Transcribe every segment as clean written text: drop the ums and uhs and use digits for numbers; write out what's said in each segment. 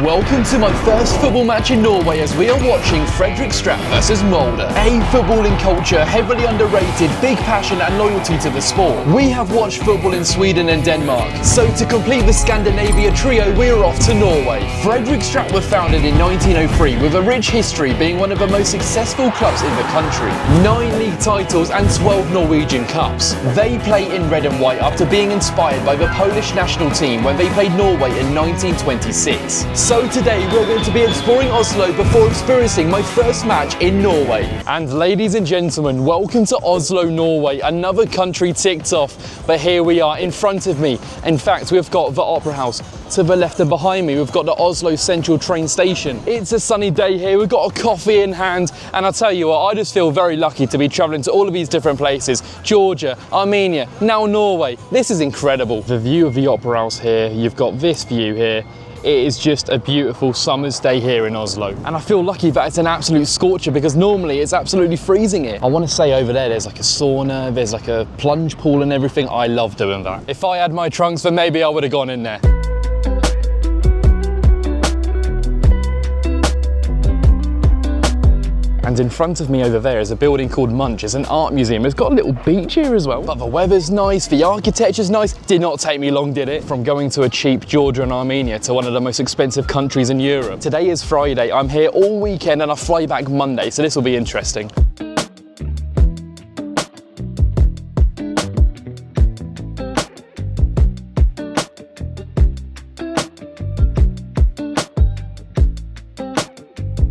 Welcome to my first football match in Norway as we are watching Fredrikstad versus Molde. A footballing culture, heavily underrated, big passion and loyalty to the sport. We have watched football in Sweden and Denmark, so to complete the Scandinavia trio we're off to Norway. Fredrikstad were founded in 1903 with a rich history, being one of the most successful clubs in the country. 9 league titles and 12 Norwegian cups. They play in red and white after being inspired by the Polish national team when they played Norway in 1926. So today we're going to be exploring Oslo before experiencing my first match in Norway. And ladies and gentlemen, welcome to Oslo, Norway. Another country ticked off, but here we are in front of me. In fact, we've got the Opera House to the left, and behind me we've got the Oslo Central train station. It's a sunny day here, we've got a coffee in hand, and I'll tell you what, I just feel very lucky to be travelling to all of these different places. Georgia, Armenia, now Norway. This is incredible. The view of the Opera House here, you've got this view here. It is just a beautiful summer's day here in Oslo. And I feel lucky that it's an absolute scorcher because normally it's absolutely freezing here. I want to say over there's like a sauna, there's like a plunge pool and everything. I love doing that. If I had my trunks, then maybe I would have gone in there. And in front of me over there is a building called Munch. It's an art museum. It's got a little beach here as well. But the weather's nice, the architecture's nice. Did not take me long, did it? From going to a cheap Georgia and Armenia to one of the most expensive countries in Europe. Today is Friday. I'm here all weekend and I fly back Monday, so this will be interesting.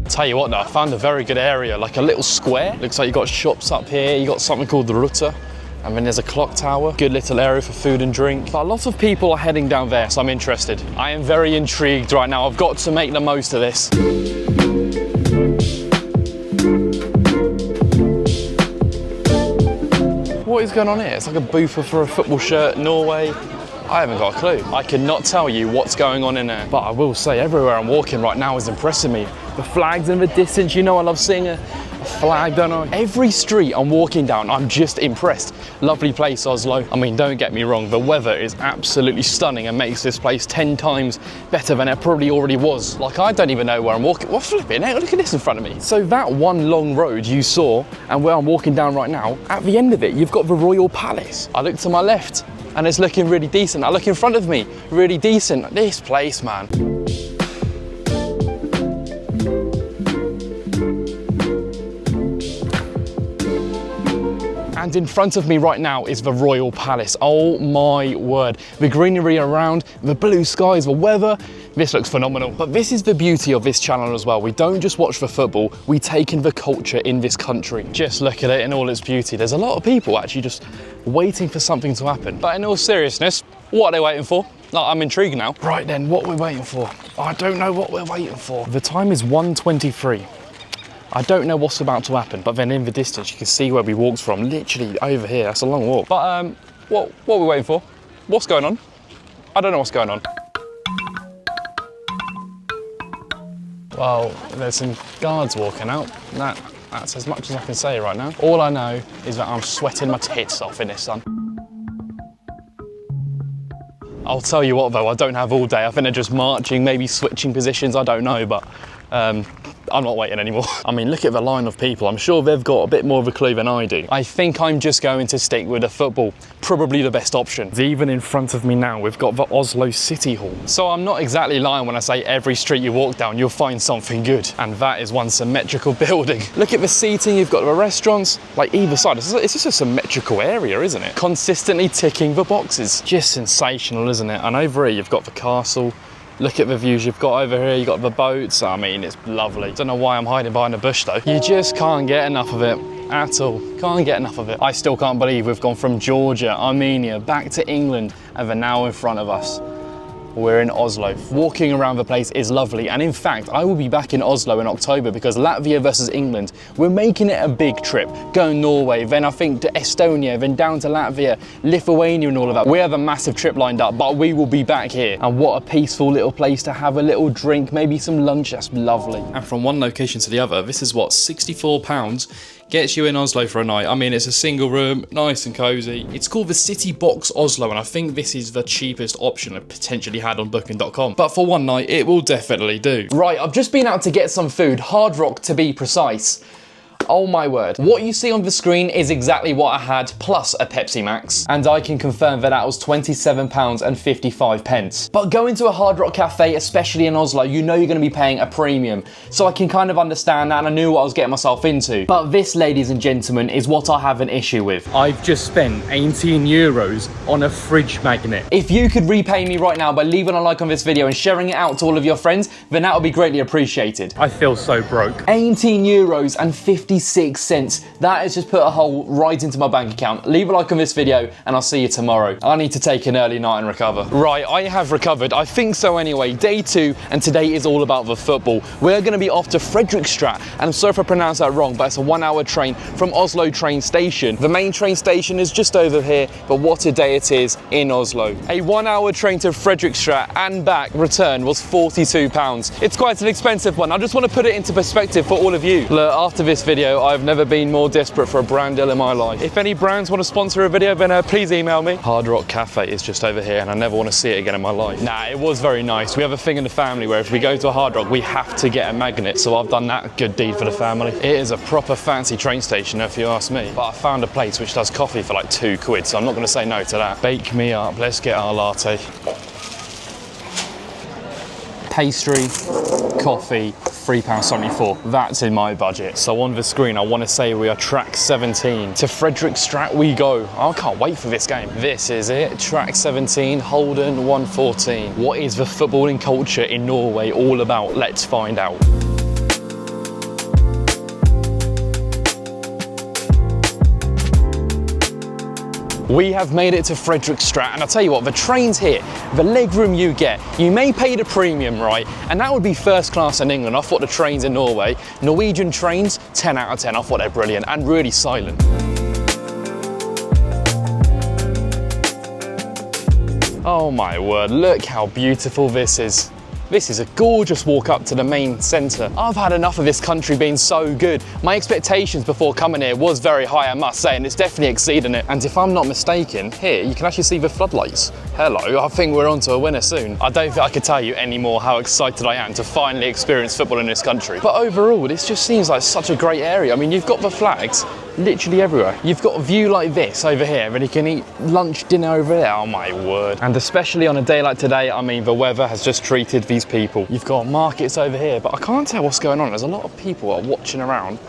Tell you what though, I found a very good area, like a little square. Looks like you got shops up here, you got something called the Ruta, and then there's a clock tower. Good little area for food and drink. But a lot of people are heading down there, so I'm interested. I am very intrigued right now. I've got to make the most of this. What is going on here? It's like a booth for a football shirt, Norway. I haven't got a clue. I cannot tell you what's going on in there. But I will say, everywhere I'm walking right now is impressing me. The flags in the distance, you know I love seeing a flag, don't I? Every street I'm walking down, I'm just impressed. Lovely place, Oslo. I mean, don't get me wrong, the weather is absolutely stunning and makes this place 10 times better than it probably already was. Like, I don't even know where I'm walking. What flipping heck? Look at this in front of me. So that one long road you saw, and where I'm walking down right now, at the end of it, you've got the Royal Palace. I look to my left, and it's looking really decent. I look in front of me, really decent. This place, man. And in front of me right now is the Royal Palace. Oh my word. The greenery around, the blue skies, the weather, this looks phenomenal. But this is the beauty of this channel as well. We don't just watch for football, we take in the culture in this country. Just look at it in all its beauty. There's a lot of people actually just waiting for something to happen. But in all seriousness, what are they waiting for? I'm intrigued now. Right then, what we're waiting for? I don't know what we're waiting for. The time is 1:23. I don't know what's about to happen, but then in the distance you can see where we walked from, literally over here. That's a long walk. But what are we waiting for? What's going on? I don't know what's going on. Well, there's some guards walking out. That's as much as I can say right now. All I know is that I'm sweating my tits off in this sun. I'll tell you what though, I don't have all day. I think they're just marching, maybe switching positions, I don't know, but I'm not waiting anymore. I mean, look at the line of people. I'm sure they've got a bit more of a clue than I do. I think I'm just going to stick with the football. Probably the best option. Even in front of me now, we've got the Oslo City Hall. So I'm not exactly lying when I say every street you walk down, you'll find something good. And that is one symmetrical building. Look at the seating, you've got the restaurants, like either side. It's just a symmetrical area, isn't it? Consistently ticking the boxes. Just sensational, isn't it? And over here, you've got the castle. Look at the views you've got over here, you've got the boats. I mean, it's lovely. Don't know why I'm hiding behind a bush though. You just can't get enough of it at all. Can't get enough of it. I still can't believe we've gone from Georgia, Armenia, back to England, and they're now in front of us. We're in Oslo. Walking around the place is lovely, and in fact I will be back in Oslo in October because Latvia versus England, we're making it a big trip. Going Norway, then I think to Estonia, then down to Latvia, Lithuania and all of that. We have a massive trip lined up, but we will be back here. And what a peaceful little place to have a little drink, maybe some lunch. That's lovely. And from one location to the other, this is what, £64 gets you in Oslo for a night. I mean, it's a single room, nice and cozy. It's called the City Box Oslo, and I think this is the cheapest option I've potentially had on booking.com. But for one night, it will definitely do. Right, I've just been out to get some food, Hard Rock to be precise. Oh my word. What you see on the screen is exactly what I had, plus a Pepsi Max. And I can confirm that was £27.55. But going to a Hard Rock cafe, especially in Oslo, you know you're going to be paying a premium. So I can kind of understand that, and I knew what I was getting myself into. But this, ladies and gentlemen, is what I have an issue with. I've just spent 18 euros on a fridge magnet. If you could repay me right now by leaving a like on this video and sharing it out to all of your friends, then that would be greatly appreciated. I feel so broke. 18 euros and 56 cents. That has just put a hole right into my bank account. Leave a like on this video and I'll see you tomorrow. I need to take an early night and recover. Right, I have recovered. I think so anyway. Day 2, and today is all about the football. We're going to be off to Fredrikstad, and I'm sorry if I pronounced that wrong, but it's a 1-hour train from Oslo train station. The main train station is just over here, but what a day it is in Oslo. A 1-hour train to Fredrikstad and back return was £42. It's quite an expensive one. I just want to put it into perspective for all of you. Look, after this video, I've never been more desperate for a brand deal in my life. If any brands want to sponsor a video, then please email me. Hard Rock Cafe is just over here, and I never want to see it again in my life. Nah, it was very nice. We have a thing in the family where if we go to a Hard Rock, we have to get a magnet, so I've done that good deed for the family. It is a proper fancy train station, if you ask me. But I found a place which does coffee for like £2, so I'm not going to say no to that. Bake me up. Let's get our latte. Pastry, coffee, £3.74. That's in my budget. So on the screen, I want to say we are track 17. To Fredrikstad we go. I can't wait for this game. This is it. Track 17, Holden 114. What is the footballing culture in Norway all about? Let's find out. We have made it to Fredrikstad, and I'll tell you what, the trains here, the legroom you get, you may pay the premium, right? And that would be first class in England. I thought the trains in Norway, Norwegian trains, 10 out of 10. I thought they're brilliant and really silent. Oh my word, look how beautiful this is. This is a gorgeous walk up to the main centre. I've had enough of this country being so good. My expectations before coming here was very high, I must say, and it's definitely exceeding it. And if I'm not mistaken, here you can actually see the floodlights. Hello, I think we're on to a winner soon. I don't think I could tell you anymore how excited I am to finally experience football in this country. But overall, this just seems like such a great area. I mean, you've got the flags literally everywhere. You've got a view like this over here, and you can eat lunch, dinner over there. Oh my word. And especially on a day like today, I mean, the weather has just treated these people. You've got markets over here, but I can't tell what's going on. There's a lot of people are watching around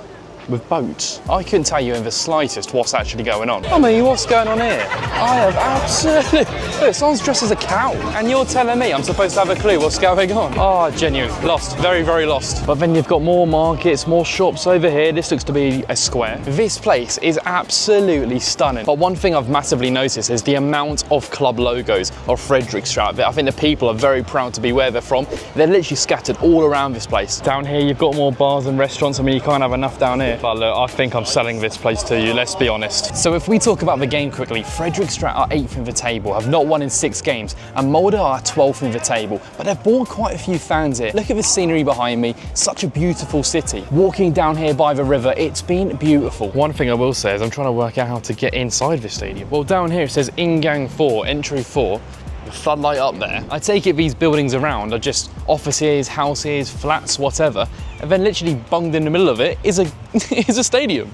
with boats. I couldn't tell you in the slightest what's actually going on. I mean, what's going on here? I have absolutely... Look, someone's dressed as a cow, and you're telling me I'm supposed to have a clue what's going on? Oh, genuine. Lost. Very, very lost. But then you've got more markets, more shops over here. This looks to be a square. This place is absolutely stunning. But one thing I've massively noticed is the amount of club logos of Fredrikstad. I think the people are very proud to be where they're from. They're literally scattered all around this place. Down here, you've got more bars and restaurants. I mean, you can't have enough down here. But look, I think I'm selling this place to you, let's be honest. So if we talk about the game quickly, Fredrikstad are 8th in the table, have not won in 6 games, and Molde are 12th in the table, but they've brought quite a few fans here. Look at the scenery behind me, such a beautiful city. Walking down here by the river, it's been beautiful. One thing I will say is I'm trying to work out how to get inside this stadium. Well, down here it says Ingang 4, entry 4. The floodlight up there. I take it these buildings around are just offices, houses, flats, whatever, and then literally bunged in the middle of it is a is a stadium.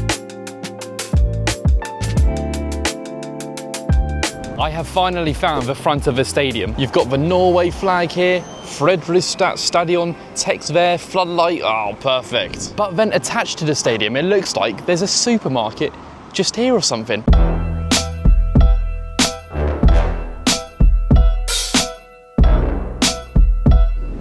I have finally found the front of the stadium. You've got the Norway flag here, Fredrikstad Stadion, text there, floodlight, oh perfect. But then attached to the stadium it looks like there's a supermarket just here or something.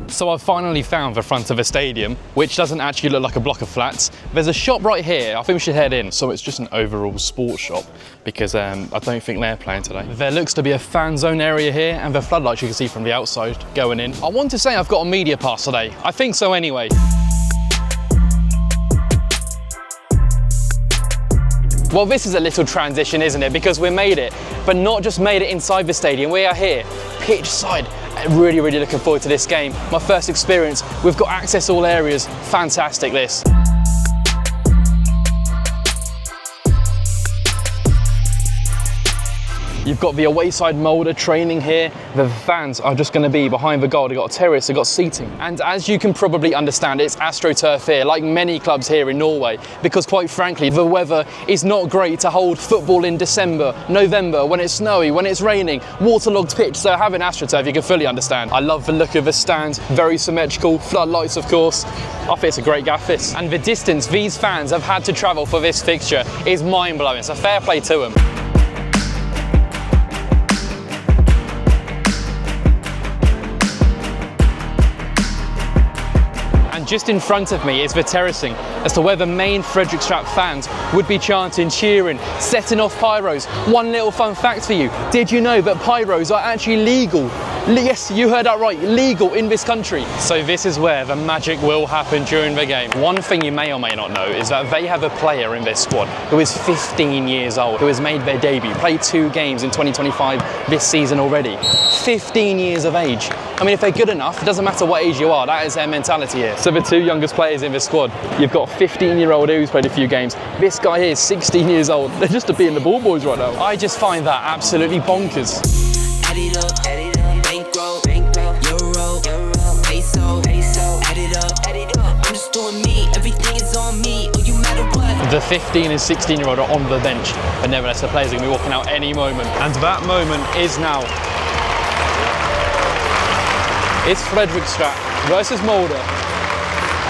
So I've finally found the front of a stadium, which doesn't actually look like a block of flats. There's a shop right here, I think we should head in. So it's just an overall sports shop, because I don't think they're playing today. There looks to be a fan zone area here, and the floodlights you can see from the outside going in. I want to say I've got a media pass today. I think so anyway. Well, this is a little transition, isn't it? Because we made it, but not just made it inside the stadium. We are here, pitch side. Really, really looking forward to this game. My first experience. We've got access all areas. Fantastic, this. You've got the away side Molde training here. The fans are just going to be behind the goal. They've got a terrace, they've got seating. And as you can probably understand, it's AstroTurf here, like many clubs here in Norway, because quite frankly, the weather is not great to hold football in December, November, when it's snowy, when it's raining, waterlogged pitch. So having AstroTurf, you can fully understand. I love the look of the stands, very symmetrical, floodlights of course. I think it's a great gaff this. And the distance these fans have had to travel for this fixture is mind-blowing, so fair play to them. Just in front of me is the terracing as to where the main Fredrikstad fans would be chanting, cheering, setting off pyros. One little fun fact for you. Did you know that pyros are actually legal? Yes, you heard that right, legal in this country. So this is where the magic will happen during the game. One thing you may or may not know is that they have a player in their squad who is 15 years old, who has made their debut, played 2 games in 2025 this season already. 15 years of age. I mean, if they're good enough, it doesn't matter what age you are, that is their mentality here. So the 2 youngest players in the squad, you've got 15-year-old who's played a few games. This guy here is 16 years old. They're just being the ball boys right now. I just find that absolutely bonkers. Add it up, bankroll, euro, peso, add it up, I'm just doing me, everything is on me, oh you matter what. The 15 and 16-year-old are on the bench, but nevertheless the players are going to be walking out any moment. And that moment is now. It's Fredrikstad versus Molde.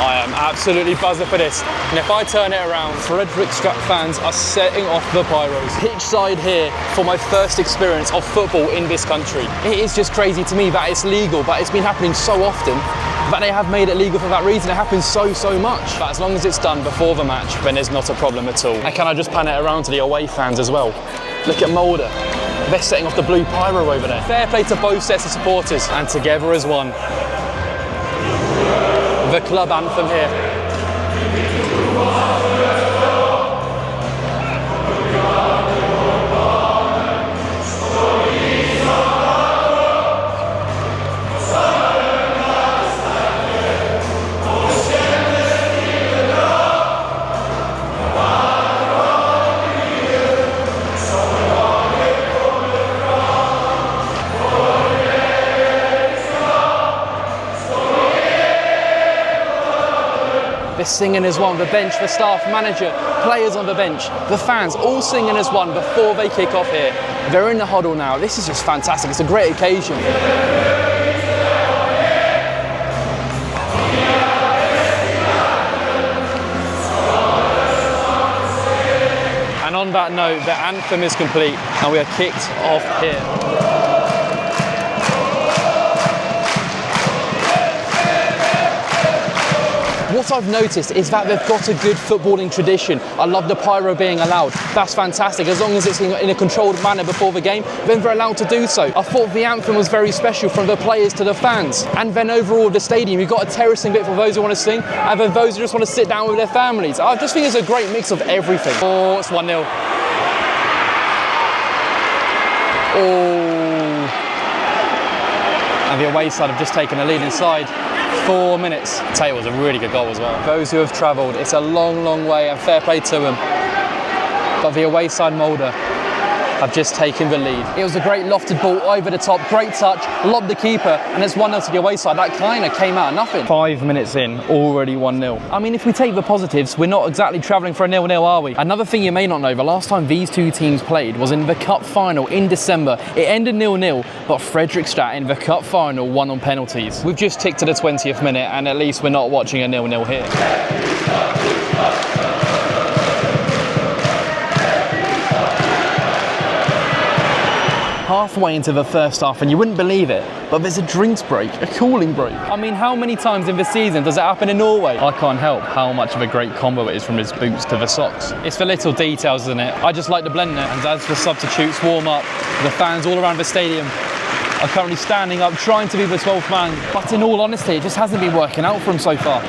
I am absolutely buzzing for this. And if I turn it around, Fredrikstad fans are setting off the pyros. Pitch side here for my first experience of football in this country. It is just crazy to me that it's legal, but it's been happening so often that they have made it legal for that reason. It happens so much. But as long as it's done before the match, then there's not a problem at all. And can I just pan it around to the away fans as well? Look at Molde. They're setting off the blue pyro over there. Fair play to both sets of supporters, and together as one. The club anthem here. They're singing as one, the bench, the staff, manager, players on the bench, the fans, all singing as one before they kick off here. They're in the huddle now. This is just fantastic. It's a great occasion. And on that note, the anthem is complete and we are kicked off here. What I've noticed is that they've got a good footballing tradition. I love the pyro being allowed. That's fantastic. As long as it's in a controlled manner before the game, then they're allowed to do so. I thought the anthem was very special from the players to the fans. And then overall the stadium, you've got a terracing bit for those who want to sing, and then those who just want to sit down with their families. I just think it's a great mix of everything. Oh, it's 1-0. Oh. And the away side have just taken a lead inside. 4 minutes. I tell you, it was a really good goal as well. Those who have travelled, it's a long way, and fair play to them. But the away side Molde have just taken the lead. It was a great lofted ball over the top, great touch, lobbed the keeper, and it's 1-0 to the away side. That kind of came out of nothing. 5 minutes in, already 1-0. I mean, if we take the positives, we're not exactly travelling for a 0-0, are we? Another thing you may not know, the last time these 2 teams played was in the cup final in December. It ended 0-0, but Fredrikstad in the cup final won on penalties. We've just ticked to the 20th minute, and at least we're not watching a 0-0 here. Halfway into the first half, and you wouldn't believe it, but there's a drinks break, a cooling break. I mean, how many times in the season does it happen in Norway? I can't help how much of a great combo it is from his boots to the socks. It's the little details, isn't it? I just like the blend there. And as the substitutes warm up, the fans all around the stadium are currently standing up, trying to be the 12th man. But in all honesty, it just hasn't been working out for him so far.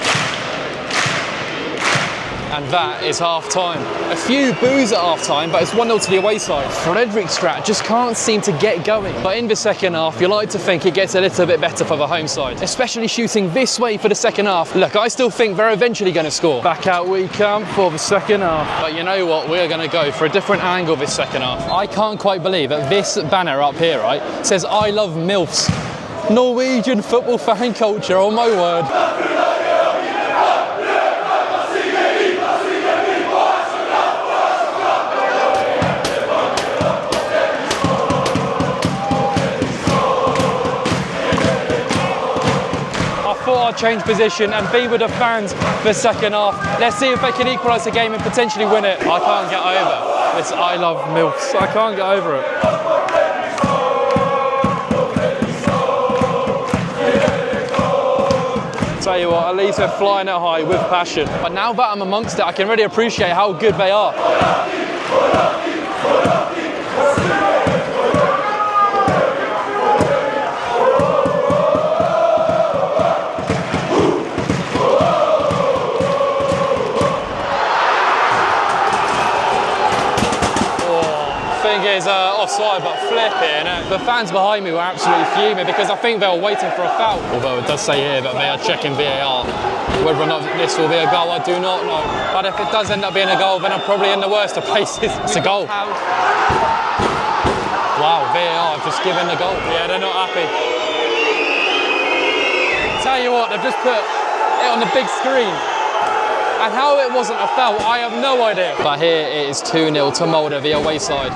And that is half-time. A few boos at half-time, but it's 1-0 to the away side. Fredrikstad just can't seem to get going. But in the second half, you like to think it gets a little bit better for the home side, especially shooting this way for the second half. Look, I still think they're eventually going to score. Back out we come for the second half. But you know what? We're going to go for a different angle this second half. I can't quite believe that this banner up here, right, says I love MILFs. Norwegian football fan culture, oh my word. I thought I'd change position and be with the fans for the second half. Let's see if they can equalise the game and potentially win it. I can't get over this I love MILFs. I can't get over it. Tell you what, at least they're flying it high with passion. But now that I'm amongst it, I can really appreciate how good they are. Is offside, but flipping it. The fans behind me were absolutely fuming because I think they were waiting for a foul. Although it does say here that they are checking VAR. Whether or not this will be a goal, I do not know. But if it does end up being a goal, then I'm probably in the worst of places. It's a goal. Wow, VAR have just given the goal. Yeah, they're not happy. Tell you what, they've just put it on the big screen. And how it wasn't a foul, I have no idea. But here it is 2-0 to Molde, the away side.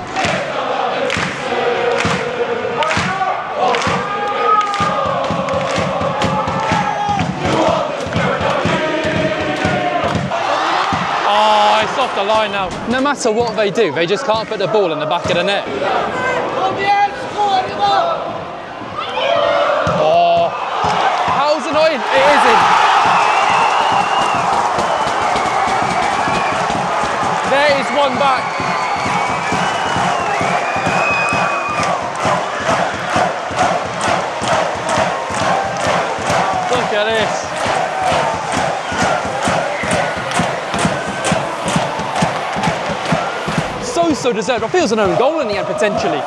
Oh, it's off the line now. No matter what they do, they just can't put the ball in the back of the net. Oh, how's it not in? It is in. There is one back. Look at this. So deserved. I feel it's an own goal in the end potentially.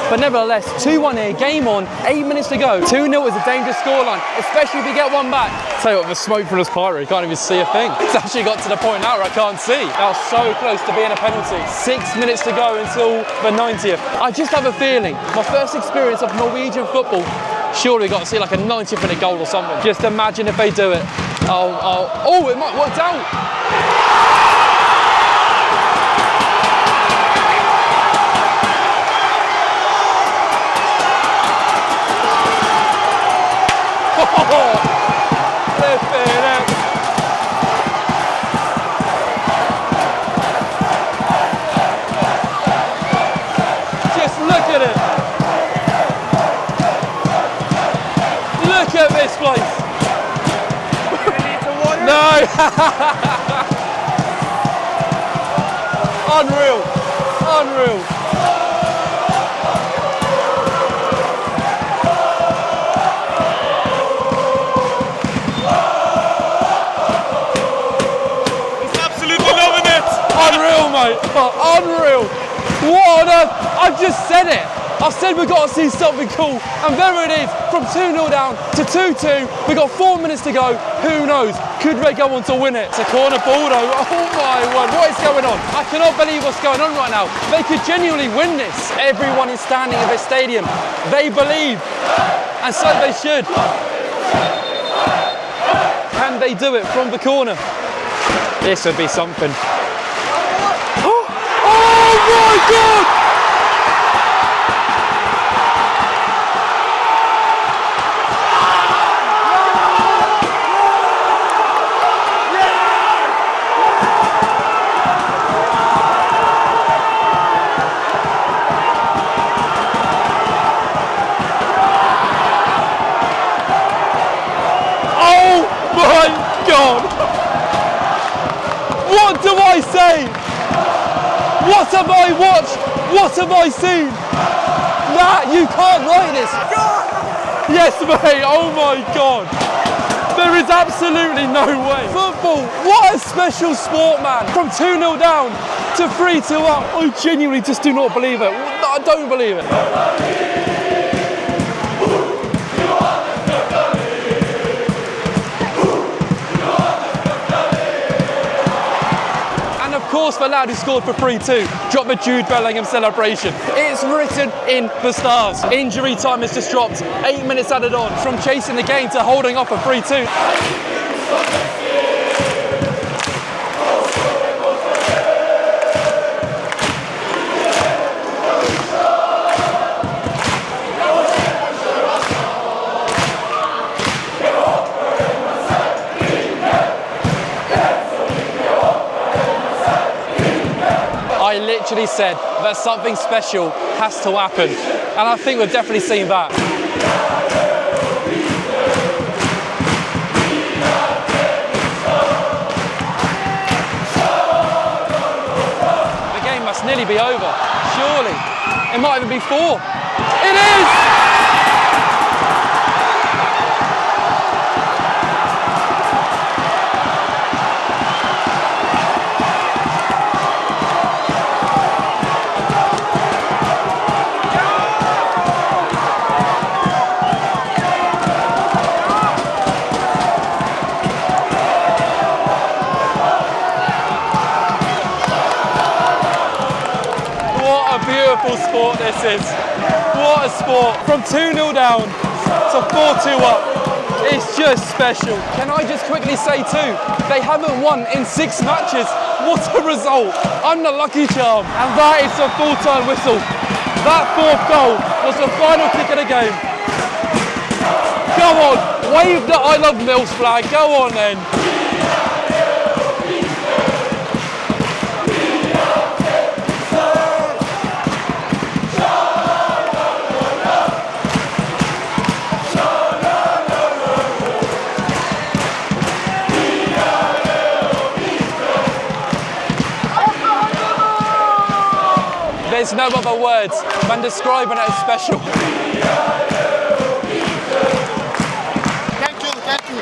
But nevertheless, 2-1 here, game on, 8 minutes to go. 2-0 is a dangerous scoreline, especially if you get one back. Tell you what, the smoke from this pyro, you can't even see a thing. It's actually got to the point now where I can't see. That was so close to being a penalty. 6 minutes to go until the 90th. I just have a feeling, my first experience of Norwegian football, surely got to see like a 90th minute goal or something. Just imagine if they do it. Oh, it might work out. Just look at it. Look at this place. Do we need some water? No. Unreal. Unreal. Unreal, mate. Unreal. What on earth? I've just said it. I said we've got to see something cool. And there it is. From 2-0 down to 2-2. We've got 4 minutes to go. Who knows? Could they go on to win it? It's a corner ball though. Oh my word. What is going on? I cannot believe what's going on right now. They could genuinely win this. Everyone is standing in the stadium. They believe. And so they should. Can they do it from the corner? This would be something. Oh my God! Oh my God! What do I say? What have I watched? What have I seen? That, you can't write this. Yes, mate, oh my God. There is absolutely no way. Football, what a special sport, man. From 2-0 down to 3-2 up. I genuinely just do not believe it. I don't believe it. And of course, the lad who scored for 3-2 dropped the Jude Bellingham celebration. It's written in the stars. Injury time has just dropped. 8 minutes added on. From chasing the game to holding off a 3-2. I literally said that something special has to happen, and I think we've definitely seen that. The game must nearly be over, surely. It might even be 4. It is! Beautiful sport this is. What a sport. From 2-0 down to 4-2 up. It's just special. Can I just quickly say too, they haven't won in 6 matches. What a result. I'm the lucky charm. And that is a full-time whistle. That 4th goal was the final kick of the game. Go on, wave the I love Mills flag. Go on then. There's no other words than describing it as special. Thank you, thank you.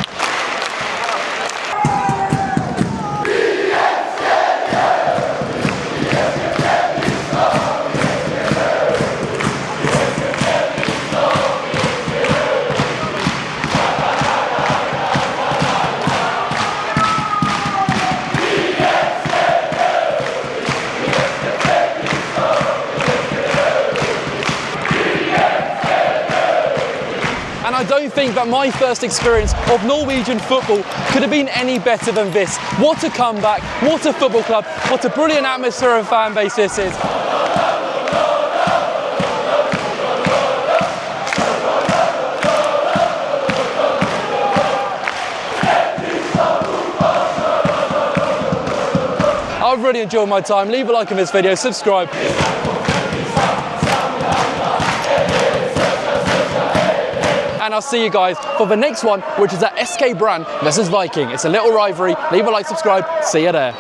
And I don't think that my first experience of Norwegian football could have been any better than this. What a comeback, what a football club, what a brilliant atmosphere and fan base this is. I've really enjoyed my time. Leave a like on this video, subscribe. And I'll see you guys for the next one, which is at SK Brann versus Viking. It's a little rivalry. Leave a like, subscribe. See you there.